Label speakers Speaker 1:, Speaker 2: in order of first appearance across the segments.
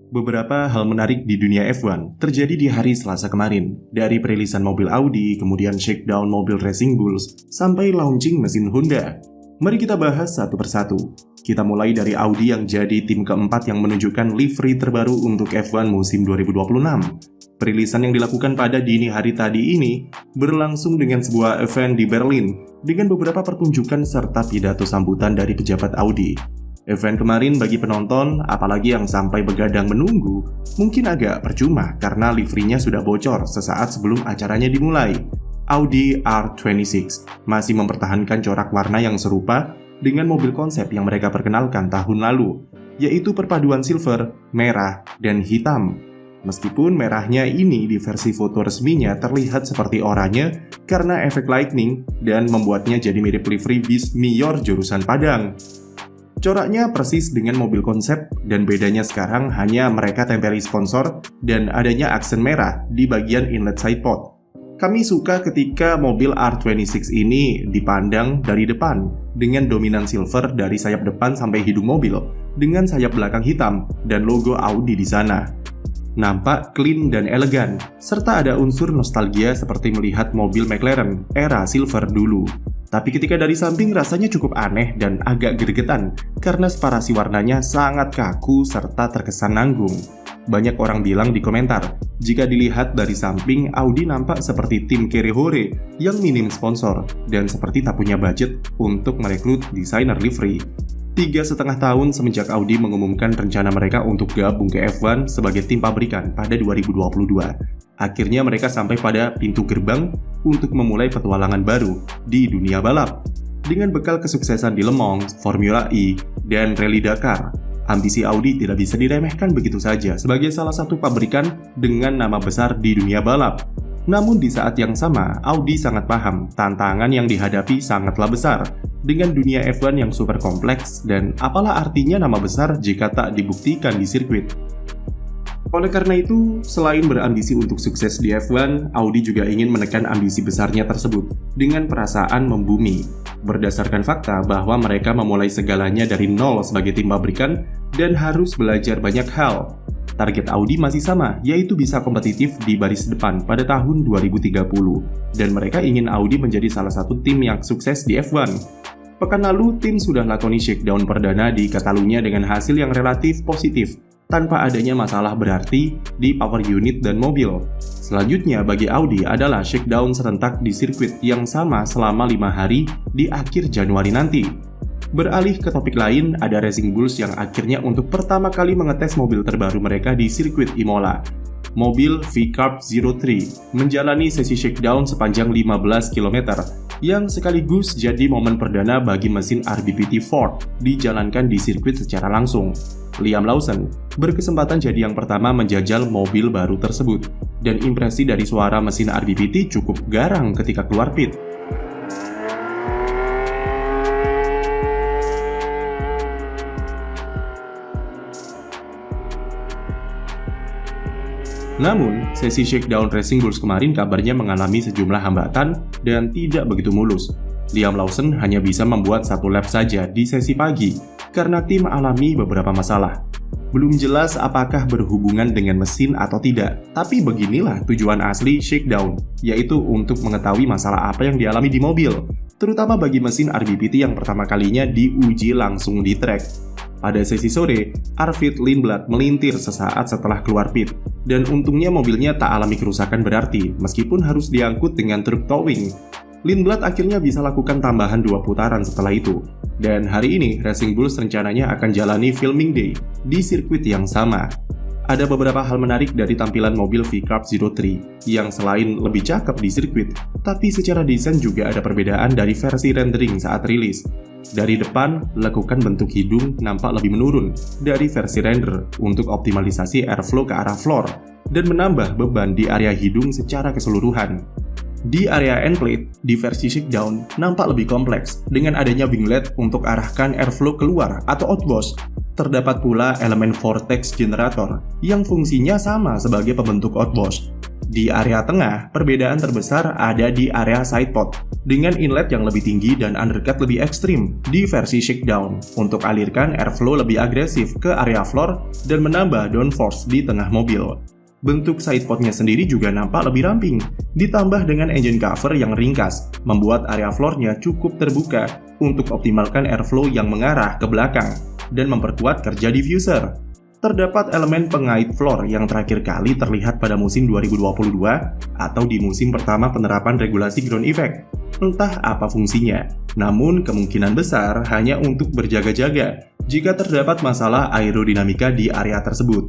Speaker 1: Beberapa hal menarik di dunia F1 terjadi di hari Selasa kemarin. Dari perilisan mobil Audi, kemudian shakedown mobil Racing Bulls, sampai launching mesin Honda. Mari kita bahas satu persatu. Kita mulai dari Audi yang jadi tim keempat yang menunjukkan livery terbaru untuk F1 musim 2026. Perilisan yang dilakukan pada dini hari tadi ini berlangsung dengan sebuah event di Berlin dengan beberapa pertunjukan serta pidato sambutan dari pejabat Audi. Event kemarin bagi penonton, apalagi yang sampai begadang menunggu, mungkin agak percuma karena liverynya sudah bocor sesaat sebelum acaranya dimulai. Audi R26 masih mempertahankan corak warna yang serupa dengan mobil konsep yang mereka perkenalkan tahun lalu, yaitu perpaduan silver, merah, dan hitam. Meskipun merahnya ini di versi foto resminya terlihat seperti oranye karena efek lightning dan membuatnya jadi mirip livery bis Mior jurusan Padang. Coraknya persis dengan mobil konsep dan bedanya sekarang hanya mereka tempeli sponsor dan adanya aksen merah di bagian inlet sidepod. Kami suka ketika mobil R26 ini dipandang dari depan dengan dominan silver dari sayap depan sampai hidung mobil dengan sayap belakang hitam dan logo Audi di sana. Nampak clean dan elegan, serta ada unsur nostalgia seperti melihat mobil McLaren era silver dulu. Tapi ketika dari samping rasanya cukup aneh dan agak gregetan karena separasi warnanya sangat kaku serta terkesan nanggung. Banyak orang bilang di komentar, jika dilihat dari samping Audi nampak seperti tim Kerehore yang minim sponsor dan seperti tak punya budget untuk merekrut desainer livery. 3,5 tahun semenjak Audi mengumumkan rencana mereka untuk gabung ke F1 sebagai tim pabrikan pada 2022. Akhirnya mereka sampai pada pintu gerbang untuk memulai petualangan baru di dunia balap. Dengan bekal kesuksesan di Le Mans, Formula E, dan Rally Dakar, ambisi Audi tidak bisa diremehkan begitu saja sebagai salah satu pabrikan dengan nama besar di dunia balap. Namun di saat yang sama, Audi sangat paham tantangan yang dihadapi sangatlah besar dengan dunia F1 yang super kompleks dan apalah artinya nama besar jika tak dibuktikan di sirkuit. Oleh karena itu, selain berambisi untuk sukses di F1, Audi juga ingin menekan ambisi besarnya tersebut dengan perasaan membumi. Berdasarkan fakta bahwa mereka memulai segalanya dari nol sebagai tim pabrikan dan harus belajar banyak hal. Target Audi masih sama, yaitu bisa kompetitif di baris depan pada tahun 2030. Dan mereka ingin Audi menjadi salah satu tim yang sukses di F1. Pekan lalu, tim sudah lakoni shakedown perdana di Catalunya dengan hasil yang relatif positif, tanpa adanya masalah berarti di power unit dan mobil. Selanjutnya bagi Audi adalah shakedown serentak di sirkuit yang sama selama 5 hari di akhir Januari nanti. Beralih ke topik lain, ada Racing Bulls yang akhirnya untuk pertama kali mengetes mobil terbaru mereka di sirkuit Imola. Mobil V-Carb 03 menjalani sesi shakedown sepanjang 15 km yang sekaligus jadi momen perdana bagi mesin RBPT Ford dijalankan di sirkuit secara langsung. Liam Lawson berkesempatan jadi yang pertama menjajal mobil baru tersebut, dan impresi dari suara mesin RBPT cukup garang ketika keluar pit. Namun, sesi shakedown Racing Bulls kemarin kabarnya mengalami sejumlah hambatan dan tidak begitu mulus. Liam Lawson hanya bisa membuat 1 lap saja di sesi pagi karena tim alami beberapa masalah. Belum jelas apakah berhubungan dengan mesin atau tidak, tapi beginilah tujuan asli shakedown, yaitu untuk mengetahui masalah apa yang dialami di mobil, terutama bagi mesin RBPT yang pertama kalinya diuji langsung di track. Pada sesi sore, Arvid Lindblad melintir sesaat setelah keluar pit, dan untungnya mobilnya tak alami kerusakan berarti meskipun harus diangkut dengan truk towing. Lindblad akhirnya bisa lakukan tambahan 2 putaran setelah itu. Dan hari ini, Racing Bulls rencananya akan jalani filming day di sirkuit yang sama. Ada beberapa hal menarik dari tampilan mobil V-Carb 03 yang selain lebih cakep di sirkuit, tapi secara desain juga ada perbedaan dari versi rendering saat rilis. Dari depan, lekukan bentuk hidung nampak lebih menurun dari versi render untuk optimalisasi airflow ke arah floor dan menambah beban di area hidung secara keseluruhan. Di area end plate, di versi shakedown nampak lebih kompleks dengan adanya winglet untuk arahkan airflow keluar atau outbox. Terdapat pula elemen vortex generator yang fungsinya sama sebagai pembentuk outburst. Di area tengah, perbedaan terbesar ada di area sidepod dengan inlet yang lebih tinggi dan undercut lebih ekstrim di versi shakedown untuk alirkan airflow lebih agresif ke area floor dan menambah downforce di tengah mobil. Bentuk sidepodnya sendiri juga nampak lebih ramping, ditambah dengan engine cover yang ringkas, membuat area floornya cukup terbuka untuk optimalkan airflow yang mengarah ke belakang dan memperkuat kerja diffuser. Terdapat elemen pengait floor yang terakhir kali terlihat pada musim 2022 atau di musim pertama penerapan regulasi ground effect. Entah apa fungsinya, namun kemungkinan besar hanya untuk berjaga-jaga jika terdapat masalah aerodinamika di area tersebut.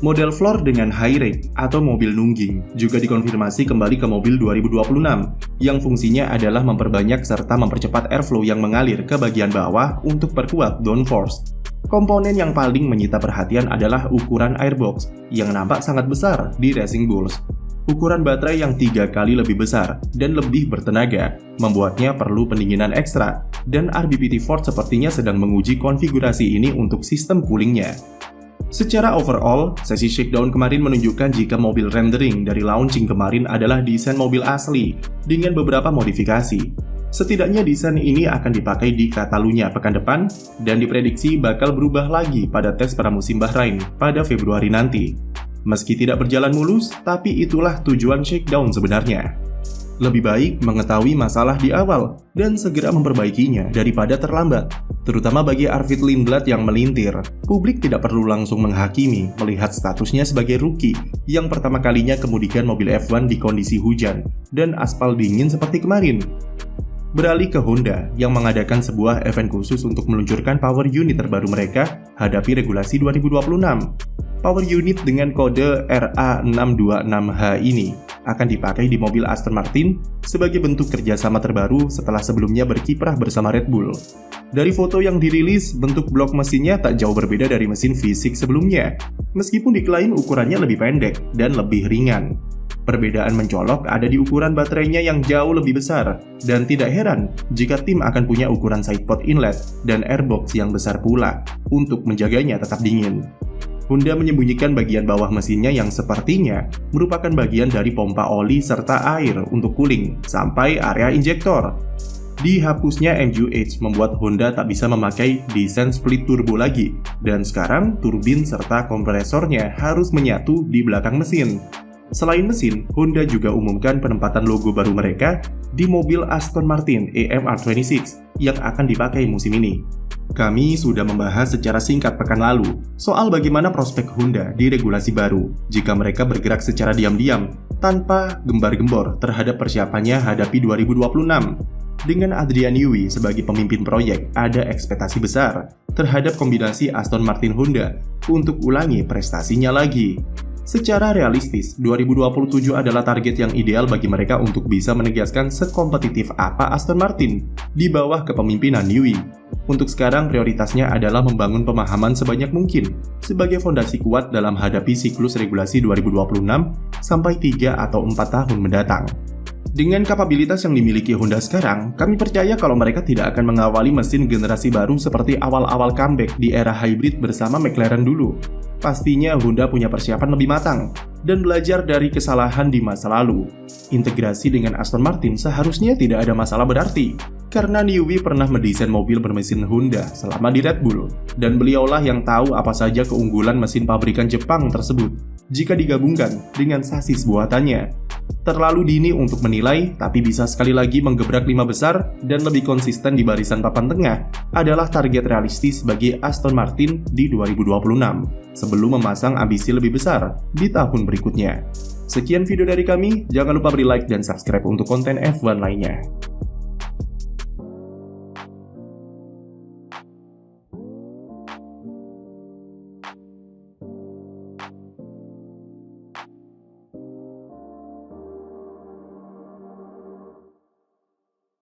Speaker 1: Model floor dengan high rake atau mobil nungging juga dikonfirmasi kembali ke mobil 2026 yang fungsinya adalah memperbanyak serta mempercepat airflow yang mengalir ke bagian bawah untuk perkuat downforce. Komponen yang paling menyita perhatian adalah ukuran airbox yang nampak sangat besar di Racing Bulls. Ukuran baterai yang 3 kali lebih besar dan lebih bertenaga membuatnya perlu pendinginan ekstra, dan RBPT Ford sepertinya sedang menguji konfigurasi ini untuk sistem coolingnya. Secara overall, sesi shakedown kemarin menunjukkan jika mobil rendering dari launching kemarin adalah desain mobil asli dengan beberapa modifikasi. Setidaknya desain ini akan dipakai di Catalunya pekan depan dan diprediksi bakal berubah lagi pada tes pramusim Bahrain pada Februari nanti. Meski tidak berjalan mulus, tapi itulah tujuan shakedown sebenarnya. Lebih baik mengetahui masalah di awal dan segera memperbaikinya daripada terlambat, terutama bagi Arvid Lindblad yang melintir. Publik tidak perlu langsung menghakimi melihat statusnya sebagai rookie yang pertama kalinya kemudikan mobil F1 di kondisi hujan dan aspal dingin seperti kemarin. Beralih ke Honda yang mengadakan sebuah event khusus untuk meluncurkan power unit terbaru mereka hadapi regulasi 2026. Power unit dengan kode RA626H ini akan dipakai di mobil Aston Martin sebagai bentuk kerjasama terbaru setelah sebelumnya berkiprah bersama Red Bull. Dari foto yang dirilis, bentuk blok mesinnya tak jauh berbeda dari mesin V6 sebelumnya, meskipun diklaim ukurannya lebih pendek dan lebih ringan. Perbedaan mencolok ada di ukuran baterainya yang jauh lebih besar, dan tidak heran jika tim akan punya ukuran sidepod inlet dan airbox yang besar pula untuk menjaganya tetap dingin. Honda menyembunyikan bagian bawah mesinnya yang sepertinya merupakan bagian dari pompa oli serta air untuk cooling sampai area injektor. Dihapusnya MGU-H membuat Honda tak bisa memakai desain split turbo lagi, dan sekarang turbin serta kompresornya harus menyatu di belakang mesin. Selain mesin, Honda juga umumkan penempatan logo baru mereka di mobil Aston Martin AMR26 yang akan dipakai musim ini. Kami sudah membahas secara singkat pekan lalu soal bagaimana prospek Honda di regulasi baru jika mereka bergerak secara diam-diam tanpa gembar-gembor terhadap persiapannya hadapi 2026. Dengan Adrian Newey sebagai pemimpin proyek, ada ekspektasi besar terhadap kombinasi Aston Martin Honda untuk ulangi prestasinya lagi. Secara realistis, 2027 adalah target yang ideal bagi mereka untuk bisa menegaskan sekompetitif apa Aston Martin di bawah kepemimpinan Newey. Untuk sekarang, prioritasnya adalah membangun pemahaman sebanyak mungkin sebagai fondasi kuat dalam hadapi siklus regulasi 2026 sampai 3 atau 4 tahun mendatang. Dengan kapabilitas yang dimiliki Honda sekarang, kami percaya kalau mereka tidak akan mengawali mesin generasi baru seperti awal-awal comeback di era hybrid bersama McLaren dulu. Pastinya Honda punya persiapan lebih matang dan belajar dari kesalahan di masa lalu. Integrasi dengan Aston Martin seharusnya tidak ada masalah berarti, karena Newey pernah mendesain mobil bermesin Honda selama di Red Bull, dan beliaulah yang tahu apa saja keunggulan mesin pabrikan Jepang tersebut jika digabungkan dengan sasis buatannya. Terlalu dini untuk menilai, tapi bisa sekali lagi menggebrak 5 besar dan lebih konsisten di barisan papan tengah adalah target realistis bagi Aston Martin di 2026 sebelum memasang ambisi lebih besar di tahun berikutnya. Sekian video dari kami, jangan lupa beri like dan subscribe untuk konten F1 lainnya.